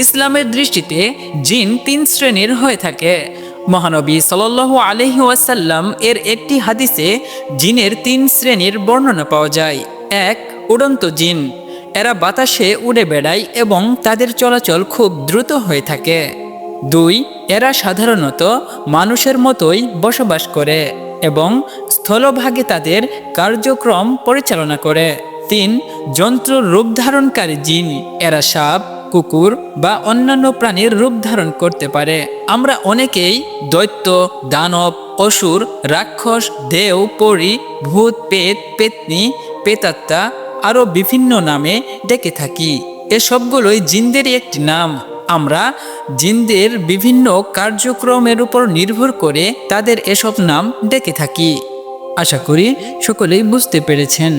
ইসলামের দৃষ্টিতে জিন 3 শ্রেণীর হয়ে থাকে। মহানবী সাল্লাল্লাহু আলাইহি ওয়াসাল্লাম এর একটি হাদিসে জিনের 3 শ্রেণীর বর্ণনা পাওয়া যায়। 1. উড়ন্ত জিন। এরা বাতাসে উড়ে বেড়ায় এবং তাদের চলাচল খুব দ্রুত হয়ে থাকে। 2. এরা সাধারণত মানুষের মতোই বসবাস করে এবং স্থলভাগে তাদের কার্যক্রম পরিচালনা করে। 3. যন্ত্র রূপ ধারণকারী জিন। এরা সাপ, কুকুর বা অন্যান্য প্রাণীর রূপ ধারণ করতে পারে। আমরা অনেকেই দৈত্য, দানব, অসুর, রাক্ষস, দেব, পরী, ভূত, পেত, পেতনি, প্রেতাত্মা আরও বিভিন্ন নামে ডেকে থাকি। এসবগুলোই জিনদেরই একটি নাম। আমরা জিনদের বিভিন্ন কার্যক্রমের উপর নির্ভর করে তাদের এসব নাম ডেকে থাকি। আশা করি সকলেই বুঝতে পেরেছেন।